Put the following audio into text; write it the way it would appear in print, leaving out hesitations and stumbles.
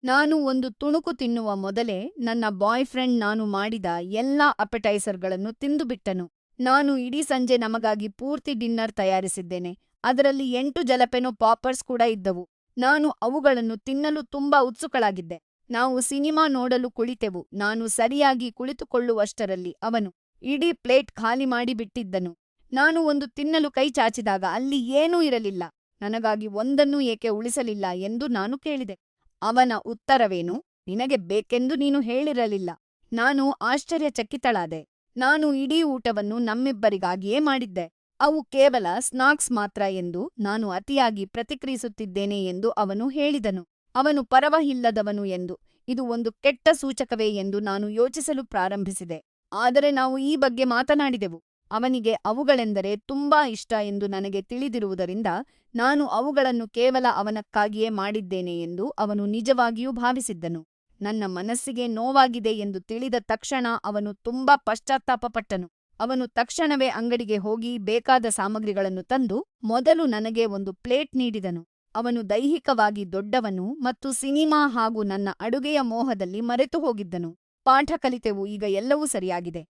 ನಾನು ಒಂದು ತುಣುಕು ತಿನ್ನುವ ಮೊದಲೇ ನನ್ನ ಬಾಯ್‌ಫ್ರೆಂಡ್ ನಾನು ಮಾಡಿದ ಎಲ್ಲಾ ಅಪೆಟೈಸರ್‌ಗಳನ್ನು ತಿಂದುಬಿಟ್ಟನು. ನಾನು ಇಡೀ ಸಂಜೆ ನಮಗಾಗಿ ಪೂರ್ತಿ ಡಿನ್ನರ್ ತಯಾರಿಸಿದ್ದೇನೆ, ಅದರಲ್ಲಿ 8 ಜಲಪೆನೊ ಪಾಪರ್ಸ್ ಕೂಡ ಇದ್ದವು. ನಾನು ಅವುಗಳನ್ನು ತಿನ್ನಲು ತುಂಬಾ ಉತ್ಸುಕಳಾಗಿದ್ದೆ. ನಾವು ಸಿನಿಮಾ ನೋಡಲು ಕುಳಿತೆವು. ನಾನು ಸರಿಯಾಗಿ ಕುಳಿತುಕೊಳ್ಳುವಷ್ಟರಲ್ಲಿ ಅವನು ಇಡೀ ಪ್ಲೇಟ್ ಖಾಲಿ ಮಾಡಿಬಿಟ್ಟಿದ್ದನು. ನಾನು ಒಂದು ತಿನ್ನಲು ಕೈ ಚಾಚಿದಾಗ ಅಲ್ಲಿ ಏನೂ ಇರಲಿಲ್ಲ. ನನಗಾಗಿ ಒಂದನ್ನೂ ಏಕೆ ಉಳಿಸಲಿಲ್ಲ ಎಂದು ನಾನು ಕೇಳಿದೆ. ಅವನ ಉತ್ತರವೇನು, ನಿನಗೆ ಬೇಕೆಂದು ನೀನು ಹೇಳಿರಲಿಲ್ಲ. ನಾನು ಆಶ್ಚರ್ಯಚಕಿತಳಾದೆ. ನಾನು ಇಡೀ ಊಟವನ್ನು ನಮ್ಮಿಬ್ಬರಿಗಾಗಿಯೇ ಮಾಡಿದ್ದೆ. ಅವು ಕೇವಲ ಸ್ನಾಕ್ಸ್ ಮಾತ್ರ ಎಂದು ನಾನು ಅತಿಯಾಗಿ ಪ್ರತಿಕ್ರಿಯಿಸುತ್ತಿದ್ದೇನೆ ಎಂದು ಅವನು ಹೇಳಿದನು. ಅವನು ಪರವಹಿಲ್ಲದವನು ಎಂದು, ಇದು ಒಂದು ಕೆಟ್ಟ ಸೂಚಕವೇ ಎಂದು ನಾನು ಯೋಚಿಸಲು ಪ್ರಾರಂಭಿಸಿದೆ. ಆದರೆ ನಾವು ಈ ಬಗ್ಗೆ ಮಾತನಾಡಿದೆವು. ಅವನಿಗೆ ಅವುಗಳೆಂದರೆ ತುಂಬಾ ಇಷ್ಟ ಎಂದು ನನಗೆ ತಿಳಿದಿರುವುದರಿಂದ ನಾನು ಅವುಗಳನ್ನು ಕೇವಲ ಅವನಕ್ಕಾಗಿಯೇ ಮಾಡಿದ್ದೇನೆ ಎಂದು ಅವನು ನಿಜವಾಗಿಯೂ ಭಾವಿಸಿದ್ದನು. ನನ್ನ ಮನಸ್ಸಿಗೆ ನೋವಾಗಿದೆ ಎಂದು ತಿಳಿದ ತಕ್ಷಣ ಅವನು ತುಂಬಾ ಪಶ್ಚಾತ್ತಾಪಪಟ್ಟನು. ಅವನು ತಕ್ಷಣವೇ ಅಂಗಡಿಗೆ ಹೋಗಿ ಬೇಕಾದ ಸಾಮಗ್ರಿಗಳನ್ನು ತಂದು ಮೊದಲು ನನಗೆ ಒಂದು ಪ್ಲೇಟ್ ನೀಡಿದನು. ಅವನು ದೈಹಿಕವಾಗಿ ದೊಡ್ಡವನು ಮತ್ತು ಸಿನಿಮಾ ಹಾಗೂ ನನ್ನ ಅಡುಗೆಯ ಮೋಹದಲ್ಲಿ ಮರೆತುಹೋಗಿದ್ದನು. ಪಾಠ ಕಲಿತೆವು, ಈಗ ಎಲ್ಲವೂ ಸರಿಯಾಗಿದೆ.